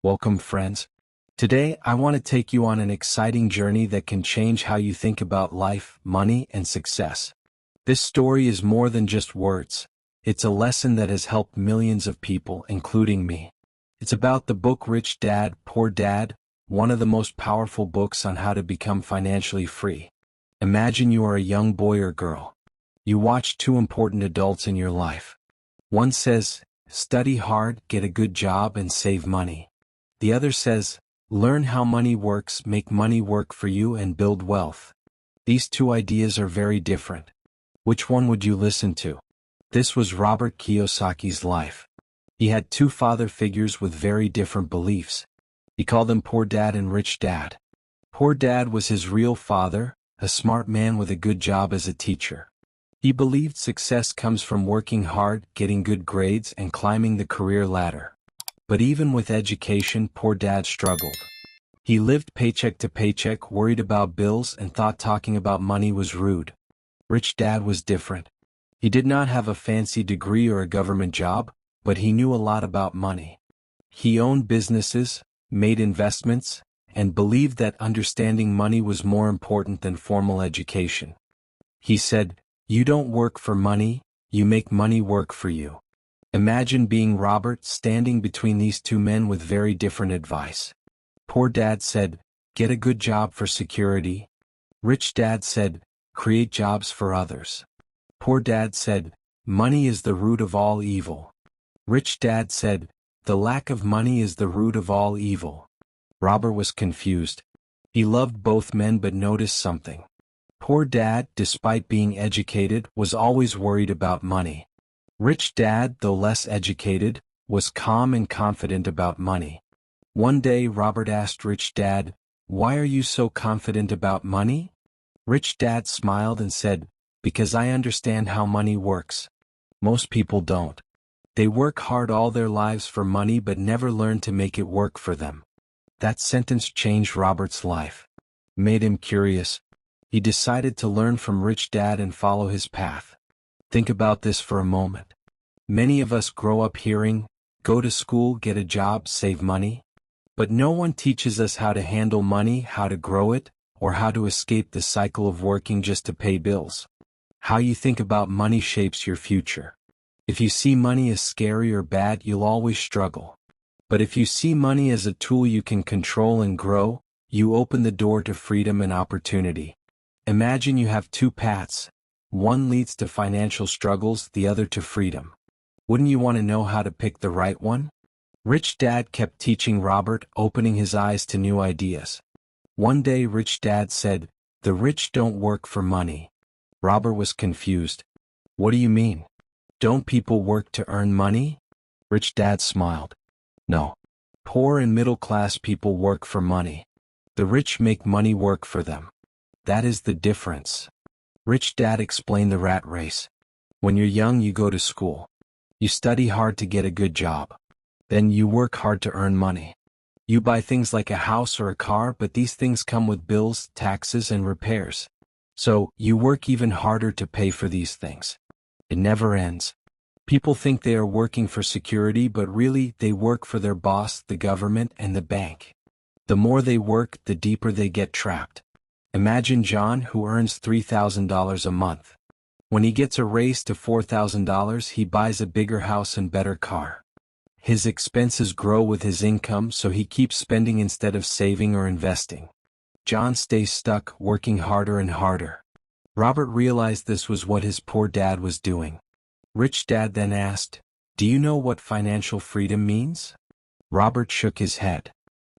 Welcome, friends. Today, I want to take you on an exciting journey that can change how you think about life, money, and success. This story is more than just words. It's a lesson that has helped millions of people, including me. It's about the book Rich Dad, Poor Dad, one of the most powerful books on how to become financially free. Imagine you are a young boy or girl. You watch two important adults in your life. One says, study hard, get a good job, and save money. The other says, learn how money works, make money work for you, and build wealth. These two ideas are very different. Which one would you listen to? This was Robert Kiyosaki's life. He had two father figures with very different beliefs. He called them Poor Dad and Rich Dad. Poor Dad was his real father, a smart man with a good job as a teacher. He believed success comes from working hard, getting good grades, and climbing the career ladder. But even with education, Poor Dad struggled. He lived paycheck to paycheck, worried about bills, and thought talking about money was rude. Rich Dad was different. He did not have a fancy degree or a government job, but he knew a lot about money. He owned businesses, made investments, and believed that understanding money was more important than formal education. He said, "You don't work for money, you make money work for you." Imagine being Robert, standing between these two men with very different advice. Poor Dad said, get a good job for security. Rich Dad said, create jobs for others. Poor Dad said, money is the root of all evil. Rich Dad said, the lack of money is the root of all evil. Robert was confused. He loved both men but noticed something. Poor Dad, despite being educated, was always worried about money. Rich Dad, though less educated, was calm and confident about money. One day Robert asked Rich Dad, "Why are you so confident about money?" Rich Dad smiled and said, "Because I understand how money works. Most people don't. They work hard all their lives for money but never learn to make it work for them." That sentence changed Robert's life. Made him curious. He decided to learn from Rich Dad and follow his path. Think about this for a moment. Many of us grow up hearing, go to school, get a job, save money. But no one teaches us how to handle money, how to grow it, or how to escape the cycle of working just to pay bills. How you think about money shapes your future. If you see money as scary or bad, you'll always struggle. But if you see money as a tool you can control and grow, you open the door to freedom and opportunity. Imagine you have two paths. One leads to financial struggles, the other to freedom. Wouldn't you want to know how to pick the right one? Rich Dad kept teaching Robert, opening his eyes to new ideas. One day Rich Dad said, "The rich don't work for money." Robert was confused. "What do you mean? Don't people work to earn money?" Rich Dad smiled. "No. Poor and middle-class people work for money. The rich make money work for them. That is the difference." Rich Dad explained the rat race. When you're young, you go to school. You study hard to get a good job. Then you work hard to earn money. You buy things like a house or a car, but these things come with bills, taxes, and repairs. So, you work even harder to pay for these things. It never ends. People think they are working for security, but really, they work for their boss, the government, and the bank. The more they work, the deeper they get trapped. Imagine John, who earns $3,000 a month. When he gets a raise to $4,000, he buys a bigger house and better car. His expenses grow with his income, so he keeps spending instead of saving or investing. John stays stuck, working harder and harder. Robert realized this was what his poor dad was doing. Rich Dad then asked, "Do you know what financial freedom means?" Robert shook his head.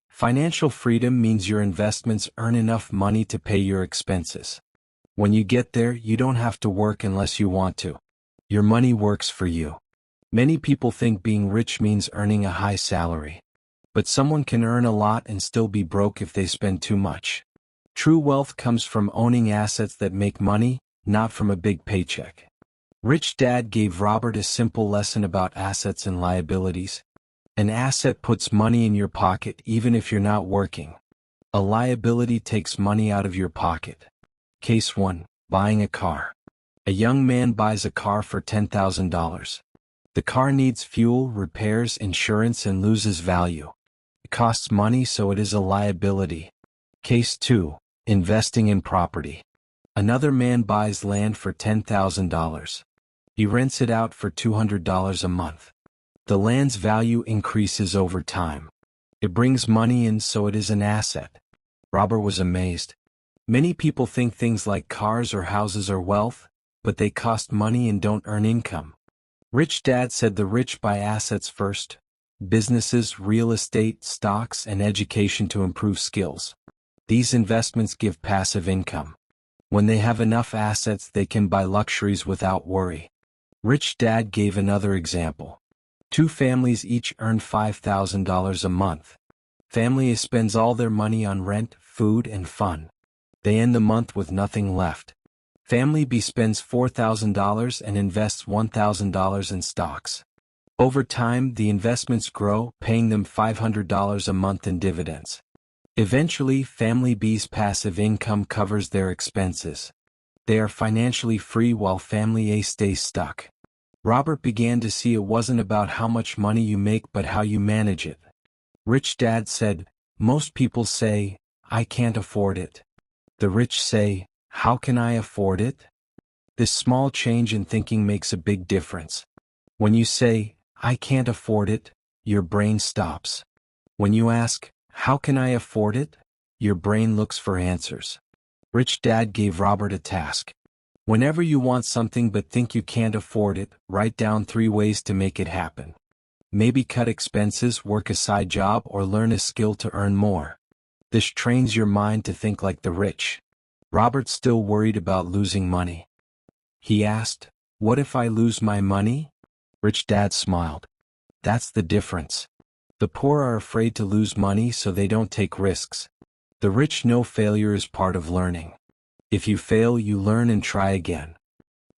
Financial freedom means your investments earn enough money to pay your expenses. When you get there, you don't have to work unless you want to. Your money works for you. Many people think being rich means earning a high salary. But someone can earn a lot and still be broke if they spend too much. True wealth comes from owning assets that make money, not from a big paycheck. Rich Dad gave Robert a simple lesson about assets and liabilities. An asset puts money in your pocket even if you're not working. A liability takes money out of your pocket. Case 1. Buying a car. A young man buys a car for $10,000. The car needs fuel, repairs, insurance, and loses value. It costs money, so it is a liability. Case 2. Investing in property. Another man buys land for $10,000. He rents it out for $200 a month. The land's value increases over time. It brings money in, so it is an asset. Robert was amazed. Many people think things like cars or houses are wealth, but they cost money and don't earn income. Rich Dad said the rich buy assets first: businesses, real estate, stocks, and education to improve skills. These investments give passive income. When they have enough assets, they can buy luxuries without worry. Rich Dad gave another example. Two families each earn $5,000 a month. Family A spends all their money on rent, food, and fun. They end the month with nothing left. Family B spends $4,000 and invests $1,000 in stocks. Over time, the investments grow, paying them $500 a month in dividends. Eventually, Family B's passive income covers their expenses. They are financially free while Family A stays stuck. Robert began to see it wasn't about how much money you make but how you manage it. Rich Dad said, "Most people say, 'I can't afford it.' The rich say, 'How can I afford it?' This small change in thinking makes a big difference. When you say, 'I can't afford it,' your brain stops. When you ask, 'How can I afford it?' your brain looks for answers." Rich Dad gave Robert a task. Whenever you want something but think you can't afford it, write down 3 ways to make it happen. Maybe cut expenses, work a side job, or learn a skill to earn more. This trains your mind to think like the rich. Robert's still worried about losing money. He asked, "What if I lose my money?" Rich Dad smiled. "That's the difference. The poor are afraid to lose money, so they don't take risks. The rich know failure is part of learning. If you fail, you learn and try again."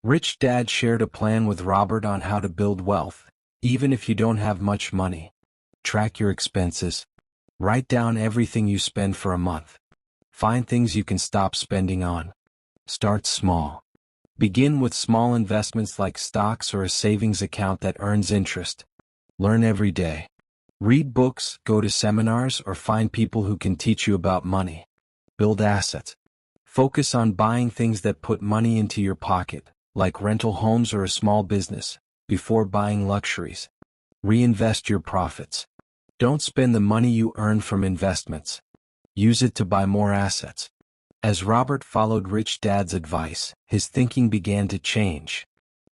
Rich Dad shared a plan with Robert on how to build wealth, even if you don't have much money. Track your expenses. Write down everything you spend for a month. Find things you can stop spending on. Start small. Begin with small investments like stocks or a savings account that earns interest. Learn every day. Read books, go to seminars, or find people who can teach you about money. Build assets. Focus on buying things that put money into your pocket, like rental homes or a small business, before buying luxuries. Reinvest your profits. Don't spend the money you earn from investments. Use it to buy more assets. As Robert followed Rich Dad's advice, his thinking began to change.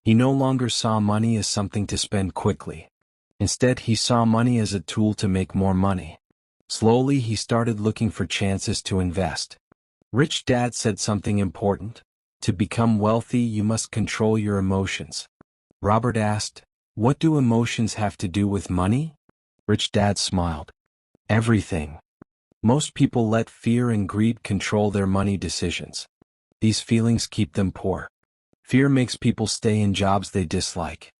He no longer saw money as something to spend quickly. Instead, he saw money as a tool to make more money. Slowly, he started looking for chances to invest. Rich Dad said something important. To become wealthy, you must control your emotions. Robert asked, "What do emotions have to do with money?" Rich Dad smiled. "Everything. Most people let fear and greed control their money decisions. These feelings keep them poor. Fear makes people stay in jobs they dislike.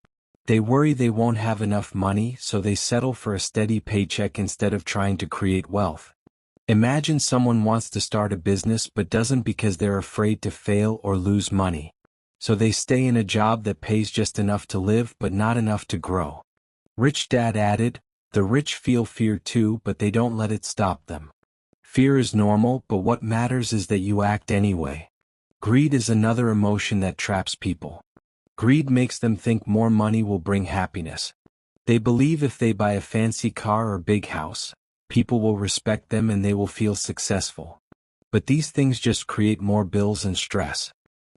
They worry they won't have enough money, so they settle for a steady paycheck instead of trying to create wealth. Imagine someone wants to start a business but doesn't because they're afraid to fail or lose money. So they stay in a job that pays just enough to live but not enough to grow." Rich Dad added, "The rich feel fear too, but they don't let it stop them. Fear is normal, but what matters is that you act anyway." Greed is another emotion that traps people. Greed makes them think more money will bring happiness. They believe if they buy a fancy car or big house, people will respect them and they will feel successful. But these things just create more bills and stress.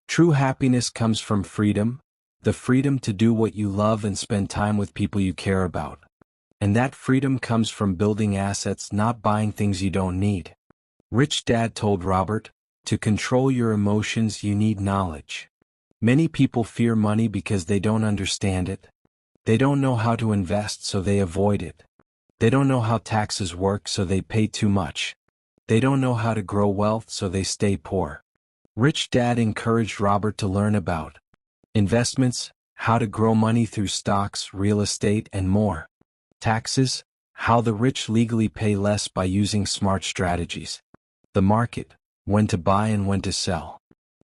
True happiness comes from freedom, the freedom to do what you love and spend time with people you care about. And that freedom comes from building assets, not buying things you don't need. Rich Dad told Robert, "To control your emotions, you need knowledge." Many people fear money because they don't understand it. They don't know how to invest, so they avoid it. They don't know how taxes work, so they pay too much. They don't know how to grow wealth, so they stay poor. Rich Dad encouraged Robert to learn about investments, how to grow money through stocks, real estate, and more. Taxes, how the rich legally pay less by using smart strategies. The market, when to buy and when to sell.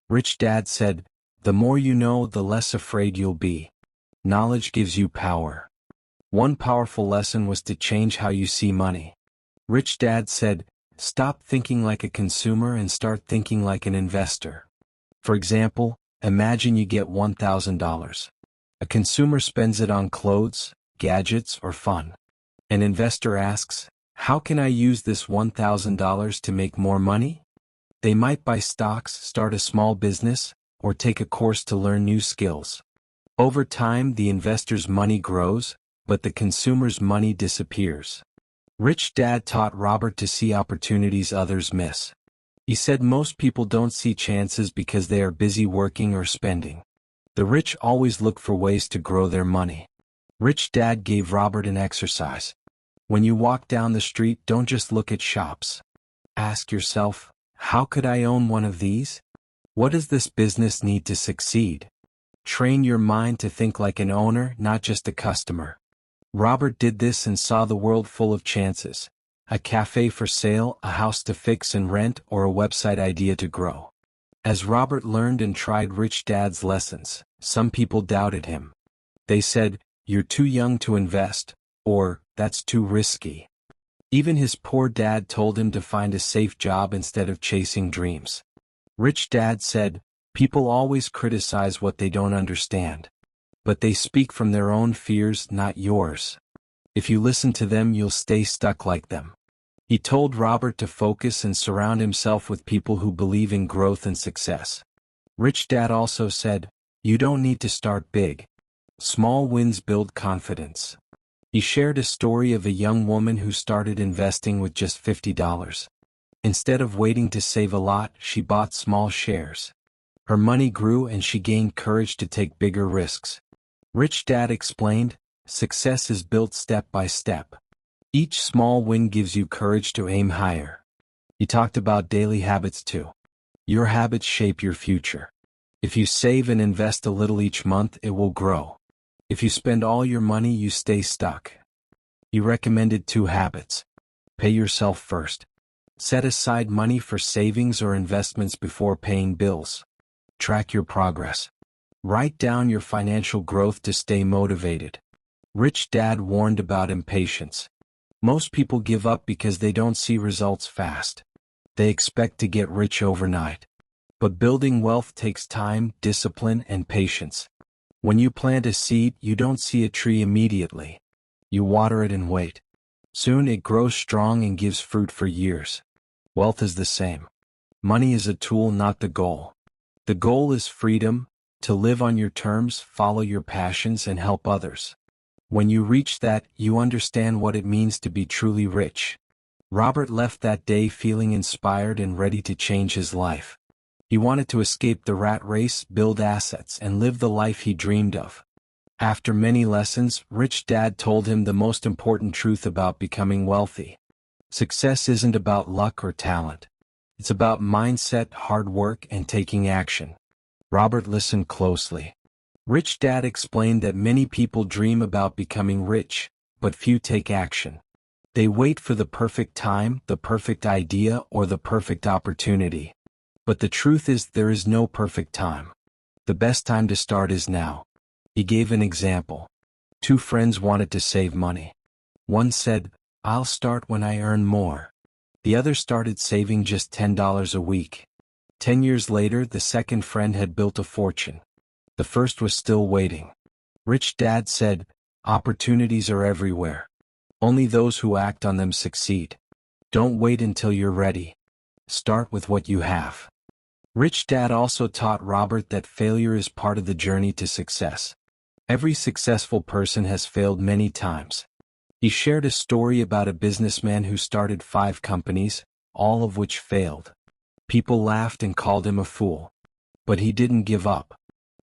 Rich Dad said, "The more you know, the less afraid you'll be. Knowledge gives you power." One powerful lesson was to change how you see money. Rich Dad said, stop thinking like a consumer and start thinking like an investor. For example, imagine you get $1,000. A consumer spends it on clothes, gadgets, or fun. An investor asks, how can I use this $1,000 to make more money? They might buy stocks, start a small business, or take a course to learn new skills. Over time, the investor's money grows, but the consumer's money disappears. Rich Dad taught Robert to see opportunities others miss. He said most people don't see chances because they are busy working or spending. The rich always look for ways to grow their money. Rich Dad gave Robert an exercise. When you walk down the street, don't just look at shops. Ask yourself, how could I own one of these? What does this business need to succeed? Train your mind to think like an owner, not just a customer. Robert did this and saw the world full of chances. A cafe for sale, a house to fix and rent, or a website idea to grow. As Robert learned and tried Rich Dad's lessons, some people doubted him. They said, you're too young to invest, or, that's too risky. Even his poor dad told him to find a safe job instead of chasing dreams. Rich Dad said, people always criticize what they don't understand. But they speak from their own fears, not yours. If you listen to them, you'll stay stuck like them. He told Robert to focus and surround himself with people who believe in growth and success. Rich Dad also said, you don't need to start big. Small wins build confidence. He shared a story of a young woman who started investing with just $50. Instead of waiting to save a lot, she bought small shares. Her money grew and she gained courage to take bigger risks. Rich Dad explained, success is built step by step. Each small win gives you courage to aim higher. He talked about daily habits too. Your habits shape your future. If you save and invest a little each month, it will grow. If you spend all your money, you stay stuck. He recommended 2 habits. Pay yourself first. Set aside money for savings or investments before paying bills. Track your progress. Write down your financial growth to stay motivated. Rich Dad warned about impatience. Most people give up because they don't see results fast. They expect to get rich overnight. But building wealth takes time, discipline, and patience. When you plant a seed, you don't see a tree immediately. You water it and wait. Soon it grows strong and gives fruit for years. Wealth is the same. Money is a tool, not the goal. The goal is freedom, to live on your terms, follow your passions, and help others. When you reach that, you understand what it means to be truly rich. Robert left that day feeling inspired and ready to change his life. He wanted to escape the rat race, build assets, and live the life he dreamed of. After many lessons, Rich Dad told him the most important truth about becoming wealthy. Success isn't about luck or talent. It's about mindset, hard work, and taking action. Robert listened closely. Rich Dad explained that many people dream about becoming rich, but few take action. They wait for the perfect time, the perfect idea, or the perfect opportunity. But the truth is, there is no perfect time. The best time to start is now. He gave an example. 2 friends wanted to save money. One said, I'll start when I earn more. The other started saving just $10 a week. 10 years later, the second friend had built a fortune. The first was still waiting. Rich Dad said, opportunities are everywhere. Only those who act on them succeed. Don't wait until you're ready. Start with what you have. Rich Dad also taught Robert that failure is part of the journey to success. Every successful person has failed many times. He shared a story about a businessman who started 5 companies, all of which failed. People laughed and called him a fool. But he didn't give up.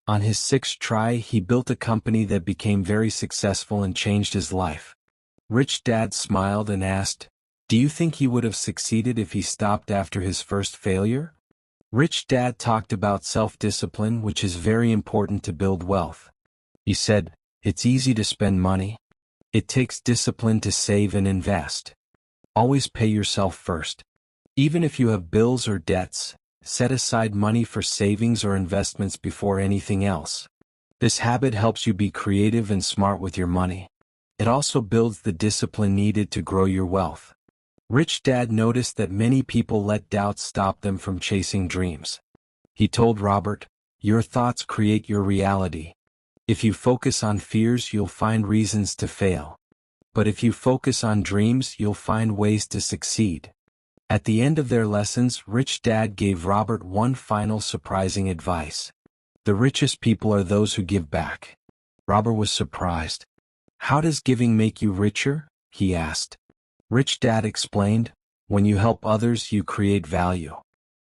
On his 6th try, he built a company that became very successful and changed his life. Rich Dad smiled and asked, do you think he would have succeeded if he stopped after his first failure? Rich Dad talked about self-discipline, which is very important to build wealth. He said, it's easy to spend money. It takes discipline to save and invest. Always pay yourself first. Even if you have bills or debts, set aside money for savings or investments before anything else. This habit helps you be creative and smart with your money. It also builds the discipline needed to grow your wealth. Rich Dad noticed that many people let doubt stop them from chasing dreams. He told Robert, "Your thoughts create your reality. If you focus on fears, you'll find reasons to fail. But if you focus on dreams, you'll find ways to succeed." At the end of their lessons, Rich Dad gave Robert one final surprising advice. "The richest people are those who give back." Robert was surprised. "How does giving make you richer?" he asked. Rich Dad explained, "When you help others, you create value.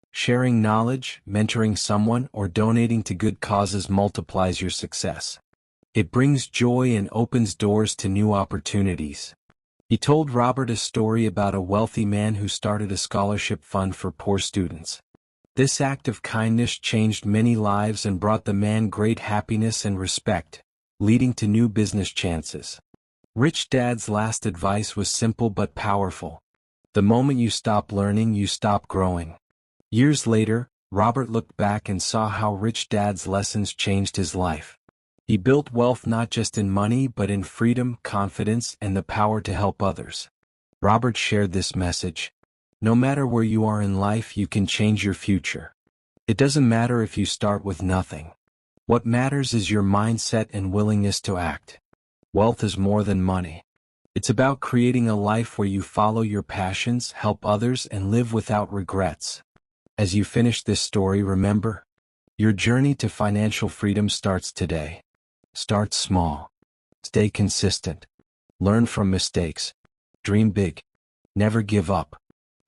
Sharing knowledge, mentoring someone, or donating to good causes multiplies your success. It brings joy and opens doors to new opportunities." He told Robert a story about a wealthy man who started a scholarship fund for poor students. This act of kindness changed many lives and brought the man great happiness and respect, leading to new business chances. Rich Dad's last advice was simple but powerful. The moment you stop learning, you stop growing. Years later, Robert looked back and saw how Rich Dad's lessons changed his life. He built wealth not just in money but in freedom, confidence, and the power to help others. Robert shared this message: "No matter where you are in life, you can change your future. It doesn't matter if you start with nothing. What matters is your mindset and willingness to act." Wealth is more than money. It's about creating a life where you follow your passions, help others, and live without regrets. As you finish this story, remember, your journey to financial freedom starts today. Start small. Stay consistent. Learn from mistakes. Dream big. Never give up.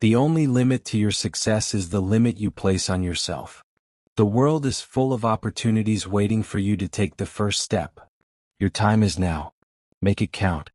The only limit to your success is the limit you place on yourself. The world is full of opportunities waiting for you to take the first step. Your time is now. Make it count.